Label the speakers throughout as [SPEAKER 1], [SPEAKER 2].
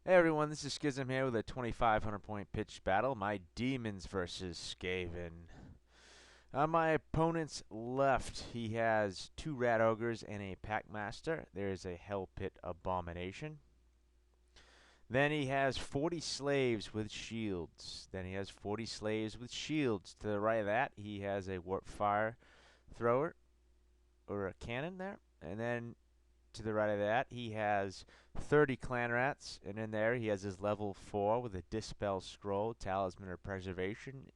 [SPEAKER 1] Hey everyone, this is Schism here with a 2,500 point pitched battle. My Demons versus Skaven. On my opponent's left, he has two Rat Ogres and a Packmaster. There is a Hell Pit Abomination. Then he has 40 slaves with shields. Then he has 40 slaves with shields. To the right of that, he has a Warp Fire Thrower, or a cannon there. And then to the right of that, he has 30 clan rats, and in there he has his level 4 with a Dispel Scroll, Talisman of Preservation.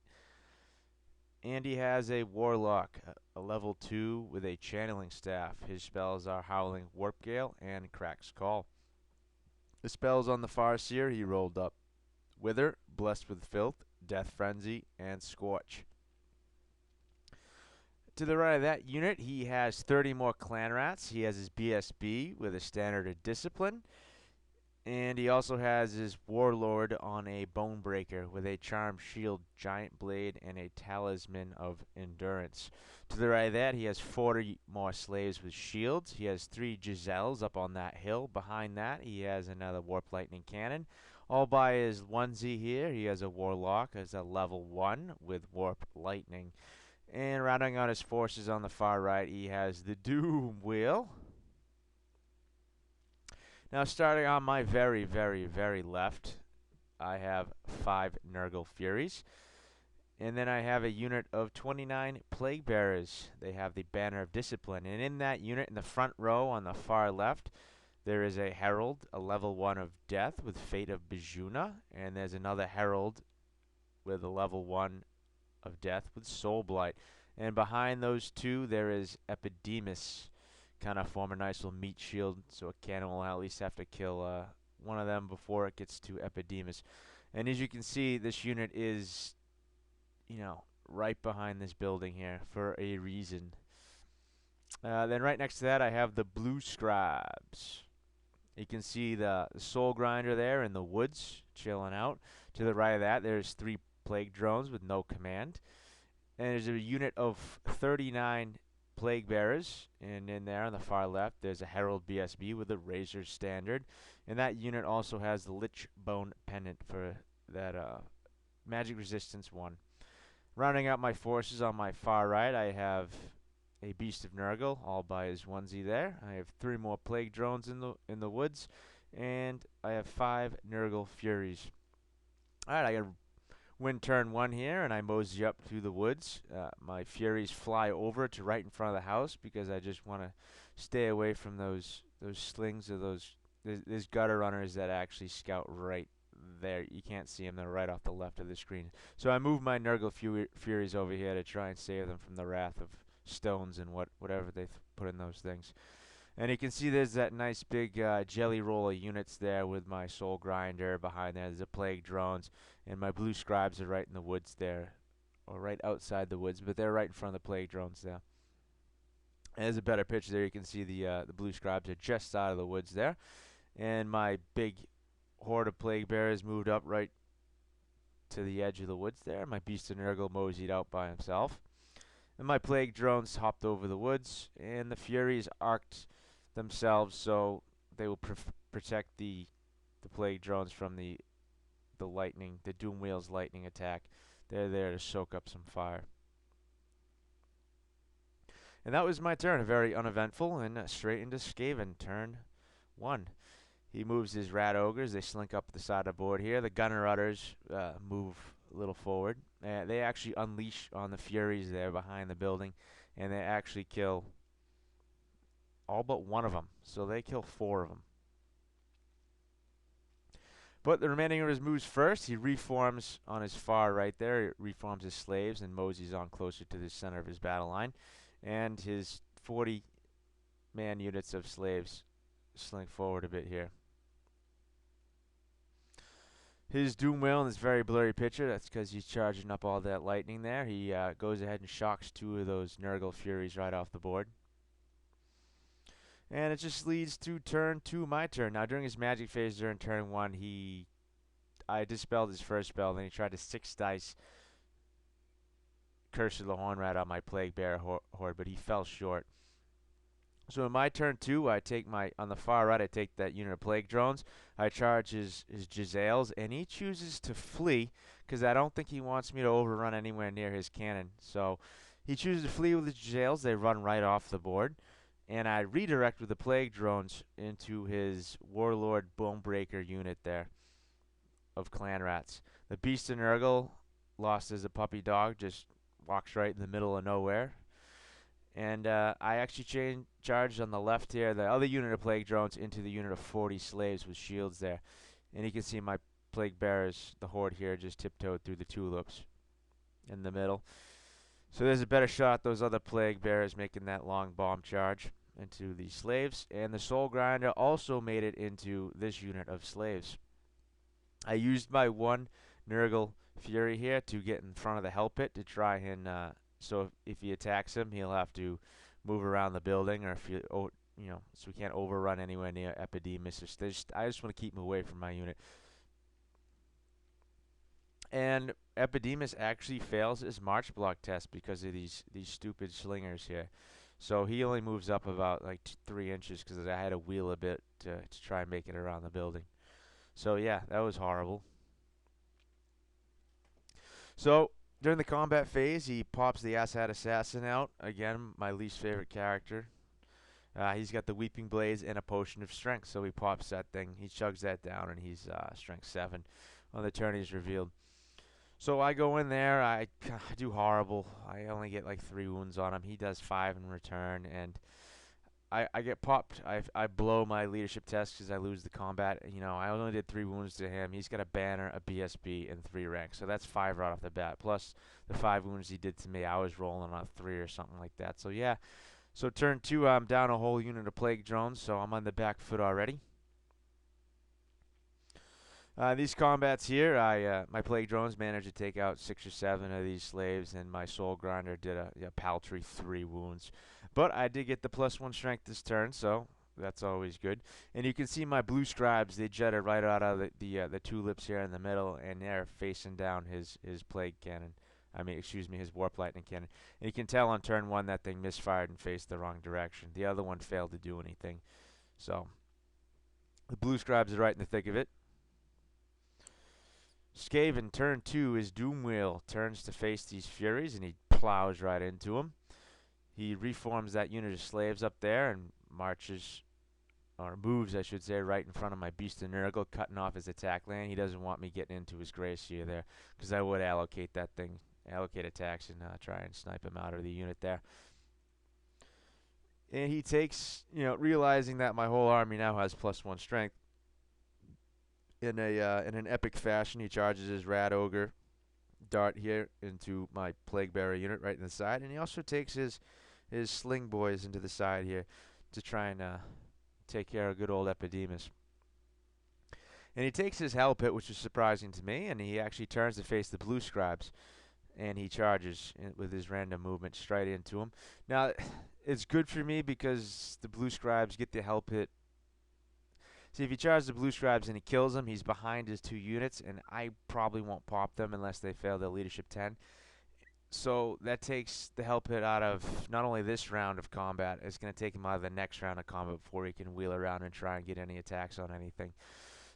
[SPEAKER 1] And he has a Warlock, a level 2 with a Channeling Staff. His spells are Howling Warp Gale and Crack's Call. The spells on the Farseer he rolled up: Wither, Blessed with Filth, Death Frenzy, and Scorch. To the right of that unit, he has 30 more clan rats. He has his BSB with a Standard of Discipline. And he also has his Warlord on a Bonebreaker with a Charm Shield, Giant Blade, and a Talisman of Endurance. To the right of that, he has 40 more slaves with shields. He has 3 Giselles up on that hill. Behind that, he has another Warp Lightning Cannon. All by his onesie here, he has a Warlock as a level 1 with Warp Lightning. And rounding out his forces on the far right, he has the Doom Wheel. Now, starting on my very, very, very left, I have 5 Nurgle Furies. And then I have a unit of 29 Plague Bearers. They have the Banner of Discipline. And in that unit, in the front row on the far left, there is a Herald, a level 1 of Death with Fate of Bijuna. And there's another Herald with a level 1 of Death with Soul Blight. And behind those two, there is Epidemus. Kind of form a nice little meat shield, so a cannon will at least have to kill one of them before it gets to Epidemus. And as you can see, this unit is, right behind this building here for a reason. Then right next to that, I have the Blue Scribes. You can see the Soul Grinder there in the woods, chilling out. To the right of that, there's 3 Plague Drones with no command. And there's a unit of 39 Plague Bearers, and in there on the far left, there's a Herald BSB with a Razor Standard. And that unit also has the Lich Bone Pendant for that Magic Resistance 1. Rounding out my forces on my far right, I have a Beast of Nurgle, all by his onesie there. I have 3 more Plague Drones in the woods, and I have 5 Nurgle Furies. Alright, I got win turn 1 here, and I mosey up through the woods. My Furies fly over to right in front of the house because I just want to stay away from those slings or those. There's gutter runners that actually scout right there. You can't see them; they're right off the left of the screen. So I move my Nurgle Furies over here to try and save them from the wrath of stones and whatever they put in those things. And you can see there's that nice big jelly roll of units there with my Soul Grinder behind there. There's the Plague Drones, and my Blue Scribes are right in the woods there, or right outside the woods, but they're right in front of the Plague Drones there. And there's a better picture there. You can see the Blue Scribes are just out of the woods there, and my big horde of Plague Bearers moved up right to the edge of the woods there. My Beast of Nurgle moseyed out by himself. And my Plague Drones hopped over the woods, and the Furies arced themselves so they will protect the Plague Drones from the lightning, the Doom Wheel's lightning attack. They're there to soak up some fire. And that was my turn, very uneventful, and straight into Skaven, turn 1. He moves his Rat Ogres. They slink up the side of the board here. The Gunner Rudders move a little forward. They actually unleash on the Furies there behind the building, and they actually kill all but 1 of them. So they kill 4 of them. But the remaining of his moves first. He reforms on his far right there. He reforms his slaves and moseys on closer to the center of his battle line. And his 40-man units of slaves slink forward a bit here. His Doom Wheel in this very blurry picture, that's because he's charging up all that lightning there. He goes ahead and shocks 2 of those Nurgle Furies right off the board. And it just leads to turn 2, my turn. Now, during his magic phase during turn 1, I dispelled his first spell, then he tried to 6 dice Curse of the Hornrat on my Plague Bear horde, but he fell short. So in my turn 2, I take on the far right, I take that unit of plague drones. I charge his Giselles, and he chooses to flee because I don't think he wants me to overrun anywhere near his cannon. So he chooses to flee with his Giselles. They run right off the board. And I redirect with the plague drones into his Warlord Bonebreaker unit there of clan rats. The Beast of Nurgle, lost as a puppy dog, just walks right in the middle of nowhere. And I actually charged on the left here the other unit of plague drones into the unit of 40 slaves with shields there. And you can see my plague bearers, the horde here, just tiptoed through the tulips in the middle. So there's a better shot those other plague bearers making that long bomb charge into the slaves. And the soul grinder also made it into this unit of slaves. I used my one Nurgle Fury here to get in front of the Hell Pit to try and so if he attacks him, he'll have to move around the building, or if so we can't overrun anywhere near Epidemus. I just want to keep him away from my unit. And Epidemus actually fails his March block test because of these stupid slingers here. So he only moves up about like 3 inches because I had to wheel a bit to try and make it around the building. So yeah, that was horrible. So during the combat phase, he pops the Asshat Assassin out. Again, my least favorite character. He's got the Weeping Blades and a Potion of Strength, so he pops that thing. He chugs that down, and he's Strength 7 on the turn he's revealed. So I go in there. I do horrible. I only get like 3 wounds on him. He does 5 in return, and I get popped. I blow my leadership test because I lose the combat. I only did 3 wounds to him. He's got a banner, a BSB, and 3 ranks. So that's 5 right off the bat. Plus the 5 wounds he did to me. I was rolling on 3 or something like that. So yeah. So turn 2, I'm down a whole unit of plague drones. So I'm on the back foot already. These combats here, my plague drones managed to take out 6 or 7 of these slaves, and my soul grinder did a paltry 3 wounds. But I did get the +1 strength this turn, so that's always good. And you can see my blue scribes, they jetted right out of the tulips here in the middle, and they're facing down his plague cannon. His warp lightning cannon. And you can tell on turn 1 that thing misfired and faced the wrong direction. The other one failed to do anything. So the blue scribes are right in the thick of it. Skaven, turn 2, his Doomwheel turns to face these Furies, and he plows right into them. He reforms that unit of slaves up there and moves, I should say, right in front of my Beast of Nurgle, cutting off his attack lane. He doesn't want me getting into his Gracia there, because I would allocate attacks, and try and snipe him out of the unit there. And he takes, realizing that my whole army now has +1 strength, in an epic fashion, he charges his Rat Ogre dart here into my Plague Bearer unit right in the side, and he also takes his Sling Boys into the side here to try and take care of good old Epidemus. And he takes his Hell Pit, which is surprising to me, and he actually turns to face the blue scribes, and he charges with his random movement straight into him. Now, it's good for me because the blue scribes get the Hell Pit. See, if he charges the blue scribes and he kills them, he's behind his 2 units, and I probably won't pop them unless they fail their leadership 10. So that takes the Hell Pit out of not only this round of combat, it's going to take him out of the next round of combat before he can wheel around and try and get any attacks on anything.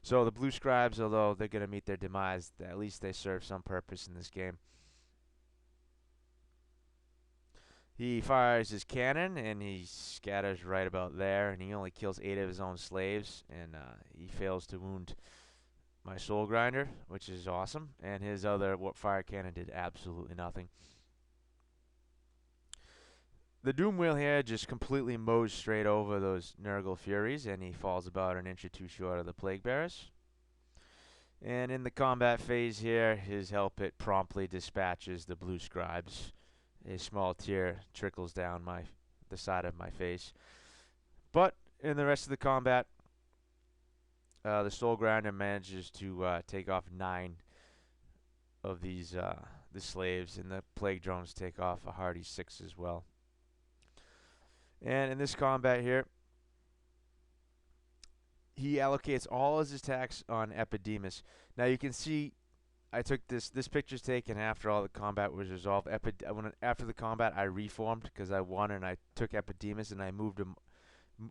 [SPEAKER 1] So the blue scribes, although they're going to meet their demise, at least they serve some purpose in this game. He fires his cannon, and he scatters right about there, and he only kills 8 of his own slaves, and he fails to wound my soul grinder, which is awesome, and his other fire cannon did absolutely nothing. The Doomwheel here just completely mows straight over those Nurgle Furies, and he falls about an inch or 2 short of the Plague Bearers. And in the combat phase here, his Hell Pit promptly dispatches the blue scribes. A small tear trickles down the side of my face. But in the rest of the combat, the Soul Grinder manages to take off 9 of the slaves, and the Plague Drones take off a hearty 6 as well. And in this combat here, he allocates all his attacks on Epidemus. Now you can see I took this picture's taken after all the combat was resolved. After the combat, I reformed because I won, and I took Epidemus and I moved him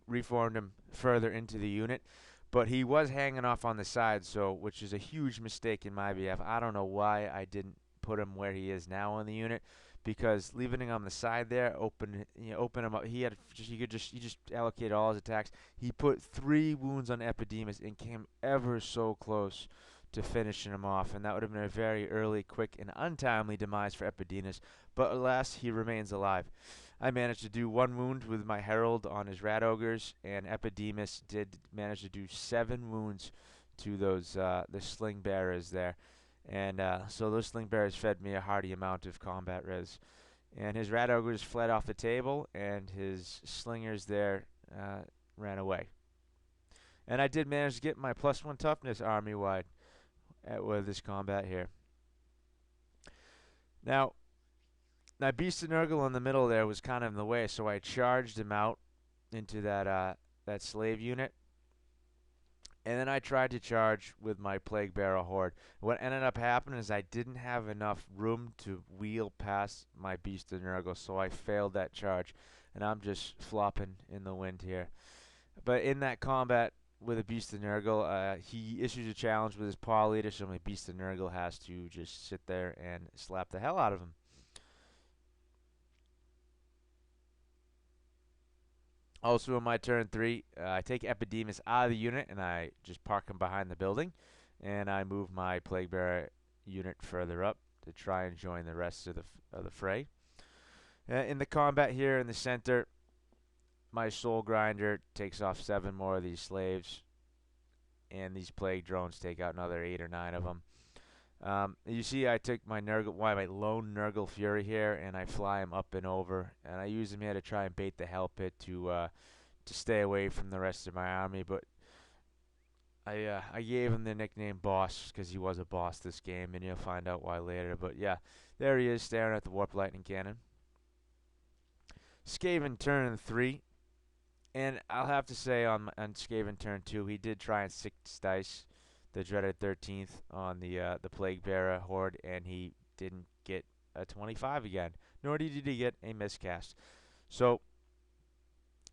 [SPEAKER 1] reformed him further into the unit. But he was hanging off on the side, so which is a huge mistake in my behalf. I don't know why I didn't put him where he is now in the unit, because leaving him on the side there open him up. He just allocated all his attacks. He put 3 wounds on Epidemus and came ever so close to finishing him off, and that would have been a very early, quick, and untimely demise for Epidemus. But alas, he remains alive. I managed to do 1 wound with my Herald on his Rat Ogres, and Epidemus did manage to do 7 wounds to those the Sling Bearers there. And so those Sling Bearers fed me a hearty amount of combat res. And his Rat Ogres fled off the table, and his Slingers there ran away. And I did manage to get my +1 toughness army-wide with this combat here. Now, my Beast of Nurgle in the middle there was kind of in the way, so I charged him out into that slave unit. And then I tried to charge with my Plague Bearer Horde. What ended up happening is I didn't have enough room to wheel past my Beast of Nurgle, so I failed that charge. And I'm just flopping in the wind here. But in that combat with a Beast of Nurgle, he issues a challenge with his paw leader, so my Beast of Nurgle has to just sit there and slap the hell out of him. Also, in my turn 3, I take Epidemus out of the unit and I just park him behind the building, and I move my Plague Bearer unit further up to try and join the rest of the fray. In the combat here in the center, my Soul Grinder takes off 7 more of these slaves, and these Plague Drones take out another 8 or 9 of them. You see, I took my lone Nurgle Fury here, and I fly him up and over, and I use him here to try and bait the Hell Pit to stay away from the rest of my army. But I gave him the nickname Boss because he was a boss this game, and you'll find out why later. But yeah, there he is staring at the Warp Lightning Cannon. Skaven turn 3, and I'll have to say on Skaven turn 2, he did try and 6 dice the dreaded 13th on the Plague Bearer Horde, and he didn't get a 25 again, nor did he get a miscast. So,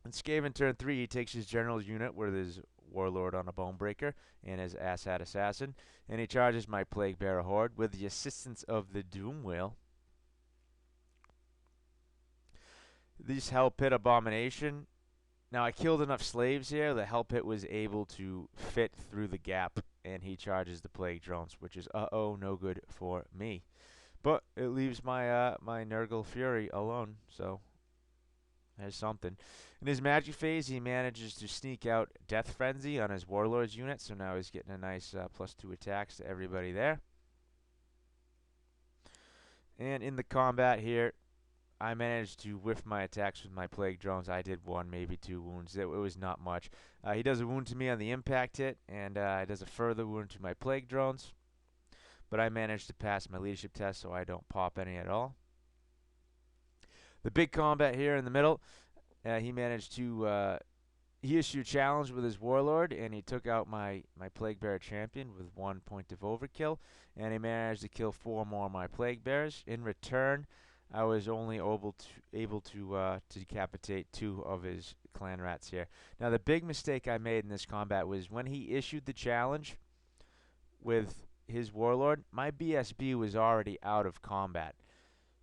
[SPEAKER 1] in Skaven turn 3, he takes his General's unit with his Warlord on a Bonebreaker and his Asshat Assassin, and he charges my Plague Bearer Horde with the assistance of the Doom Wheel. This Hell Pit Abomination. Now, I killed enough slaves here. The Hell Pit was able to fit through the gap, and he charges the Plague Drones, which is, no good for me. But it leaves my my Nurgle Fury alone, so there's something. In his magic phase, he manages to sneak out Death Frenzy on his Warlord's unit, so now he's getting a nice +2 attacks to everybody there. And in the combat here, I managed to whiff my attacks with my Plague Drones. I did 1, maybe 2 wounds. It was not much. He does a wound to me on the impact hit, and he does a further wound to my Plague Drones. But I managed to pass my leadership test, so I don't pop any at all. The big combat here in the middle, he managed to he issued a challenge with his Warlord, and he took out my Plague Bearer champion with 1 point of overkill, and he managed to kill 4 more of my Plague Bearers. In return, I was only able to decapitate 2 of his clan rats here. Now, the big mistake I made in this combat was when he issued the challenge with his Warlord, my BSB was already out of combat.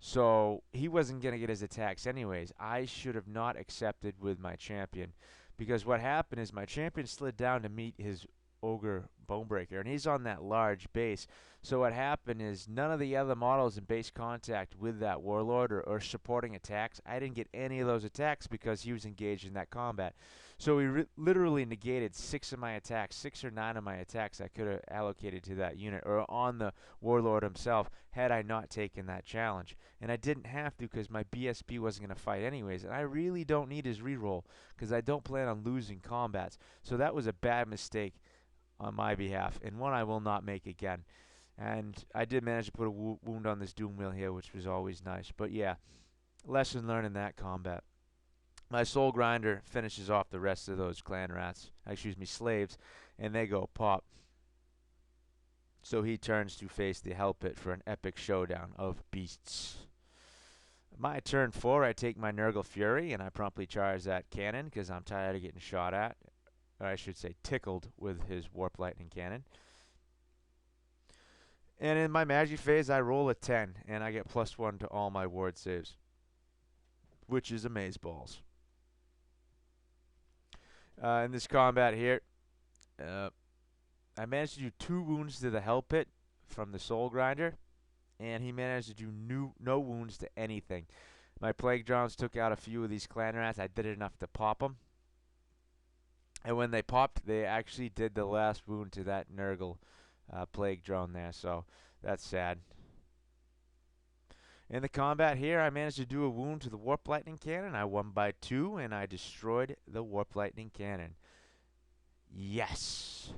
[SPEAKER 1] So he wasn't going to get his attacks anyways. I should have not accepted with my champion, because what happened is my champion slid down to meet his Ogre Bonebreaker, and he's on that large base. So what happened is none of the other models in base contact with that Warlord or supporting attacks, I didn't get any of those attacks because he was engaged in that combat. So he literally negated 6 of my attacks, 6 or 9 of my attacks I could have allocated to that unit or on the Warlord himself had I not taken that challenge. And I didn't have to because my BSB wasn't going to fight anyways. And I really don't need his reroll because I don't plan on losing combats. So that was a bad mistake on my behalf, and one I will not make again. And I did manage to put a wound on this Doom Wheel here, which was always nice. But yeah, lesson learned in that combat. My Soul Grinder finishes off the rest of those clan rats, slaves, and they go pop. So he turns to face the Hell Pit for an epic showdown of beasts. My turn 4, I take my Nurgle Fury, and I promptly charge that cannon because I'm tired of getting shot at. Or I should say tickled with his Warp Lightning Cannon. And in my magic phase, I roll a 10, and I get +1 to all my ward saves, which is amazeballs. In this combat here, I managed to do 2 wounds to the Hell Pit from the Soul Grinder, and he managed to do no wounds to anything. My Plague Drones took out a few of these clan rats. I did enough to pop them. And when they popped, they actually did the last wound to that Nurgle Plague Drone there, so that's sad. In the combat here, I managed to do a wound to the Warp Lightning Cannon. I won by 2, and I destroyed the Warp Lightning Cannon. Yes!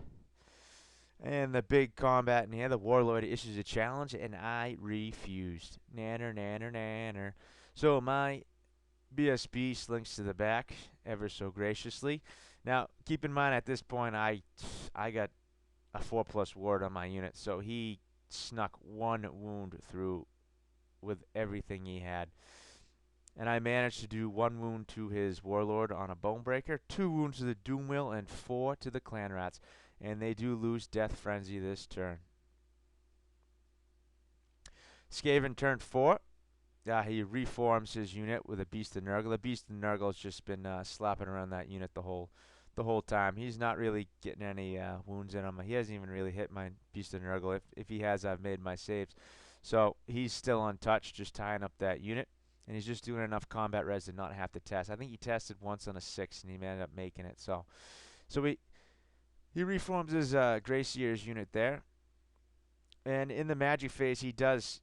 [SPEAKER 1] And the big combat in here, the Warlord issues a challenge, and I refused. Nanner, nanner, nanner. So my BSB slinks to the back ever so graciously. Now, keep in mind at this point, I got a 4+ ward on my unit, so he snuck 1 wound through with everything he had. And I managed to do 1 wound to his Warlord on a Bonebreaker, 2 wounds to the Doomwheel, and 4 to the Clan Rats. And they do lose Death Frenzy this turn. Skaven turn 4. He reforms his unit with a Beast of Nurgle. The Beast of Nurgle has just been slapping around that unit the whole time. He's not really getting any wounds in him. He hasn't even really hit my Beast of Nurgle. If he has, I've made my saves. So he's still untouched, just tying up that unit. And he's just doing enough combat res to not have to test. I think he tested once on a 6, and he ended up making it. So he reforms his Grey Seer's unit there. And in the magic phase, he tries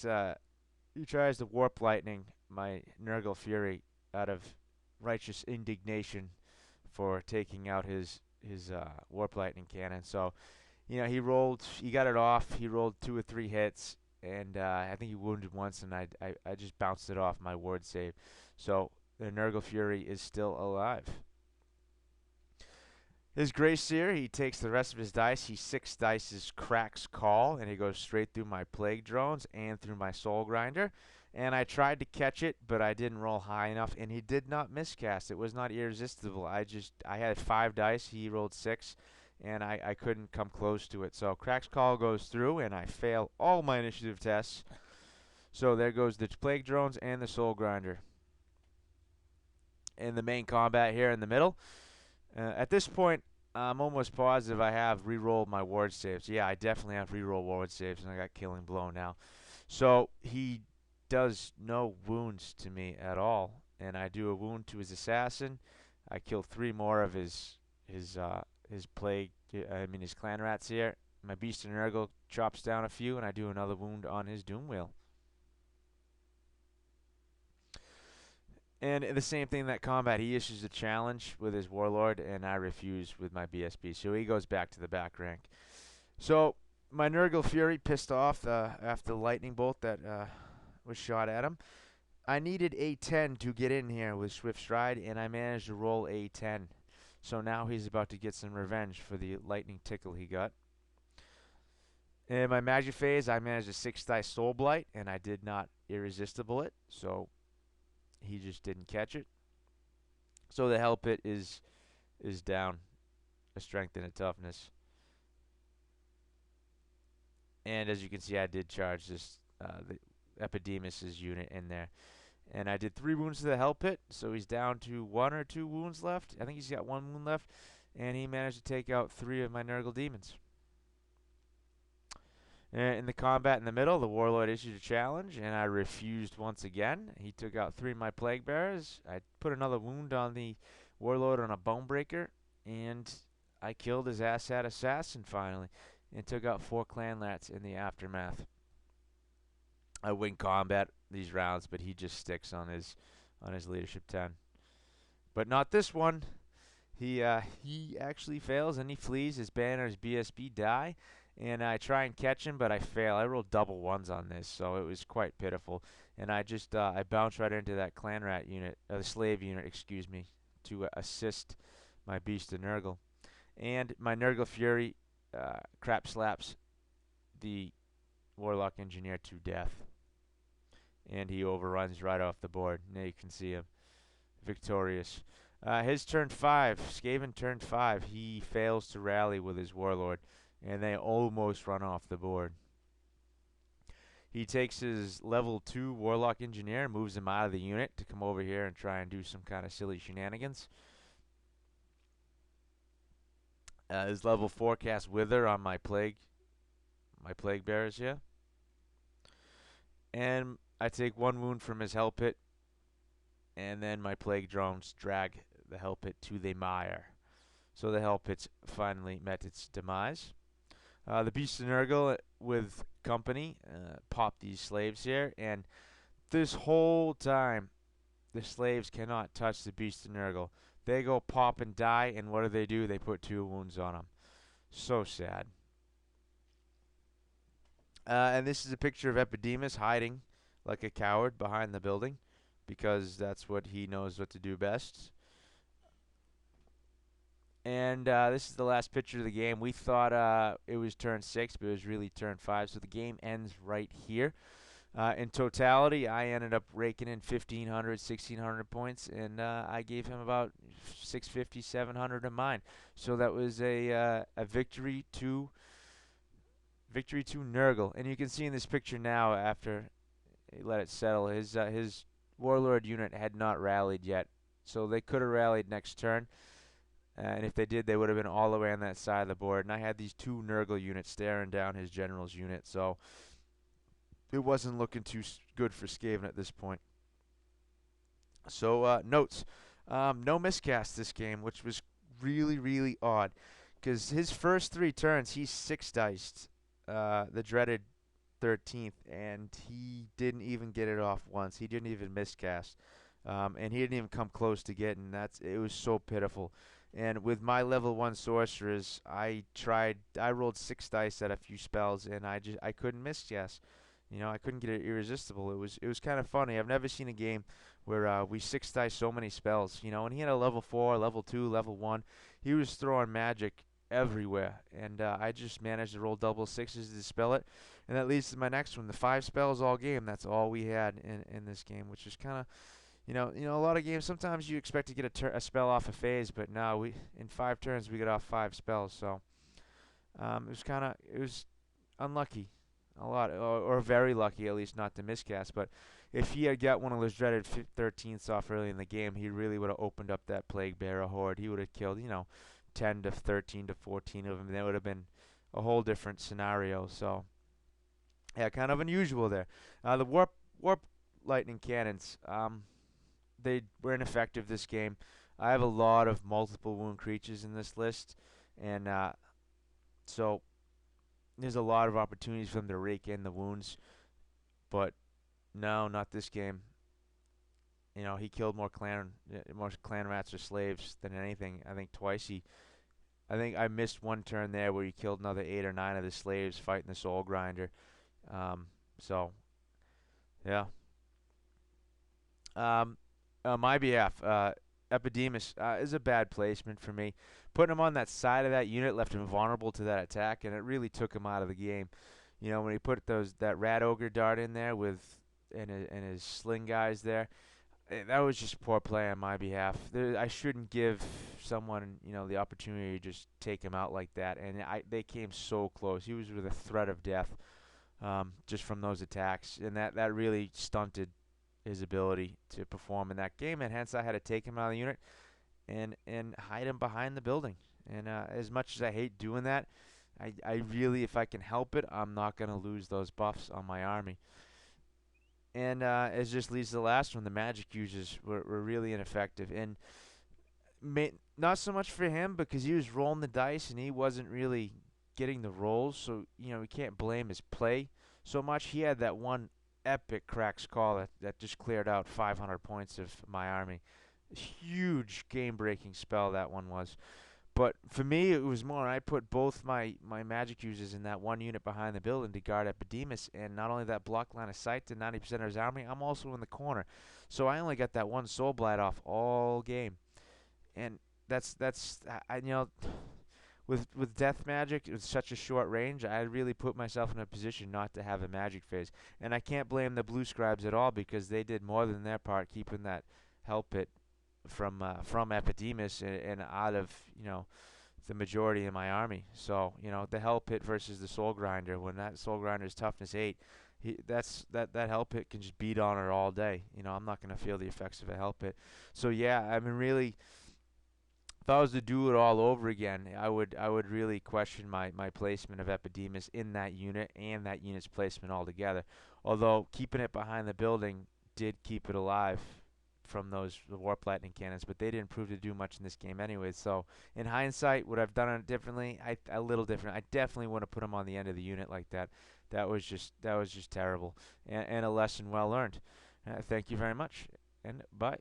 [SPEAKER 1] to Warp Lightning my Nurgle Fury out of righteous indignation for taking out his Warp Lightning Cannon. So, he got it off. He rolled 2 or 3 hits, and I think he wounded once, and I just bounced it off my ward save. So the Nurgle Fury is still alive. His Grey Seer, he takes the rest of his dice. He 6 dices Cracks Call, and he goes straight through my Plague Drones and through my Soul Grinder. And I tried to catch it, but I didn't roll high enough, and he did not miscast. It was not irresistible. I had 5 dice. He rolled 6, and I couldn't come close to it. So Cracks Call goes through, and I fail all my initiative tests. So there goes the Plague Drones and the Soul Grinder. In the main combat here in the middle, at this point, I'm almost positive I have re-rolled my ward saves. Yeah, I definitely have re-rolled ward saves, and I got Killing Blow now. So he does no wounds to me at all, and I do a wound to his assassin. I kill 3 more of his clan rats here. My Beast of Nurgle chops down a few, and I do another wound on his Doomwheel. And the same thing in that combat, he issues a challenge with his Warlord, and I refuse with my BSB. So he goes back to the back rank. So my Nurgle Fury pissed off after the lightning bolt that was shot at him. I needed a 10 to get in here with Swift Stride, and I managed to roll a 10. So now he's about to get some revenge for the lightning tickle he got. In my magic phase, I managed a 6 dice Soul Blight, and I did not irresistible it. So he just didn't catch it. So the Hell Pit is down a strength and a toughness. And as you can see, I did charge this the Epidemus's unit in there. And I did 3 wounds to the Hell Pit, so he's down to 1 or 2 wounds left. I think he's got 1 wound left. And he managed to take out 3 of my Nurgle Demons. In the combat in the middle, the Warlord issued a challenge, and I refused once again. He took out 3 of my Plague Bearers. I put another wound on the Warlord on a Bonebreaker, and I killed his asshat assassin finally, and took out 4 clan rats in the aftermath. I win combat these rounds, but he just sticks on his leadership 10. But not this one. He actually fails, and he flees. His banners BSB die. And I try and catch him, but I fail. I rolled double 1s on this, so it was quite pitiful. And I just I bounced right into that clan rat unit, the slave unit, excuse me, to assist my Beast of Nurgle. And my Nurgle Fury crap slaps the Warlock Engineer to death. and he overruns right off the board. Now you can see him victorious. His turn 5, Skaven turn 5, he fails to rally with his Warlord, and they almost run off the board. He takes his level 2 Warlock Engineer, moves him out of the unit to come over here and try and do some kind of silly shenanigans. His level 4 cast Wither on my Plague Bearers here. And I take 1 wound from his Hell Pit, and then my Plague Drones drag the Hell Pit to the mire. So the Hell Pit's finally met its demise. The Beast of Nurgle with company pop these slaves here, and this whole time the slaves cannot touch the Beast of Nurgle. They go pop and die, and what do? They put 2 wounds on them. So sad. And this is a picture of Epidemus hiding like a coward behind the building, because that's what he knows what to do best. And this is the last picture of the game. We thought it was turn 6, but it was really turn 5, so the game ends right here. In totality, I ended up raking in 1,500, 1,600 points, and I gave him about 650, 700 of mine. So that was a victory to Nurgle. And you can see in this picture now, after he let it settle, his Warlord unit had not rallied yet, so they could have rallied next turn. And if they did, they would have been all the way on that side of the board. And I had these 2 Nurgle units staring down his general's unit, so it wasn't looking too good for Skaven at this point. So, notes. No miscast this game, which was really, really odd. Because his first 3 turns, he 6-diced the dreaded 13th, and he didn't even get it off once. He didn't even miscast. And he didn't even come close to getting. It was so pitiful. And with my level 1 sorcerers, I rolled 6 dice at a few spells, and I couldn't miscast. You know, I couldn't get it irresistible. It was kind of funny. I've never seen a game where we 6 dice so many spells. You know, and he had a level 4, level 2, level 1. He was throwing magic everywhere, and I just managed to roll double 6s to dispel it. And that leads to my next one, the 5 spells all game. That's all we had in this game, which is kind of, you know, a lot of games, sometimes you expect to get a spell off a phase, but no, in 5 turns we got off 5 spells, so it was unlucky, a lot, or very lucky at least not to miscast. But if he had got one of those dreaded 13ths off early in the game, he really would have opened up that Plague Bearer horde. He would have killed, 10 to 13 to 14 of them, and that would have been a whole different scenario. So yeah, kind of unusual there. The warp lightning cannons, they were ineffective this game. I have a lot of multiple wound creatures in this list, and so there's a lot of opportunities for them to rake in the wounds, but no, not this game. You know, he killed more clan rats or slaves than anything. I think twice. I think I missed one turn there where he killed another 8 or 9 of the slaves fighting the soul grinder. So yeah. On my behalf, Epidemus is a bad placement for me. Putting him on that side of that unit left him vulnerable to that attack, and it really took him out of the game. You know, when he put that rat ogre dart in there and his sling guys there, that was just poor play on my behalf. I shouldn't give someone, the opportunity to just take him out like that, and they came so close. He was with a threat of death just from those attacks, and that really stunted his ability to perform in that game, and hence I had to take him out of the unit and hide him behind the building. And as much as I hate doing that, I really, if I can help it, I'm not going to lose those buffs on my army. And it just leads to the last one. The magic users were really ineffective, and not so much for him because he was rolling the dice and he wasn't really getting the rolls, so we can't blame his play so much. He had that one epic Crack's Call that just cleared out 500 points of my army. Huge game-breaking spell that one was. But for me, it was more, I put both my magic users in that one unit behind the building to guard Epidemus, and not only that block line of sight to 90% of his army, I'm also in the corner. So I only got that one Soul Blight off all game. And that's with with death magic, it was such a short range. I really put myself in a position not to have a magic phase, and I can't blame the blue scribes at all because they did more than their part keeping that hell pit from Epidemus and out of the majority of my army. So the hell pit versus the soul grinder. When that soul grinder is toughness 8, that hell pit can just beat on her all day. I'm not gonna feel the effects of a hell pit. So yeah, I mean really, if I was to do it all over again, I would really question my placement of Epidemus in that unit and that unit's placement altogether. Although keeping it behind the building did keep it alive from the warp lightning cannons, but they didn't prove to do much in this game anyway. So in hindsight, would I've done it differently? A little different. I definitely want to put them on the end of the unit like that. That was just terrible, and a lesson well learned. Thank you very much, and bye.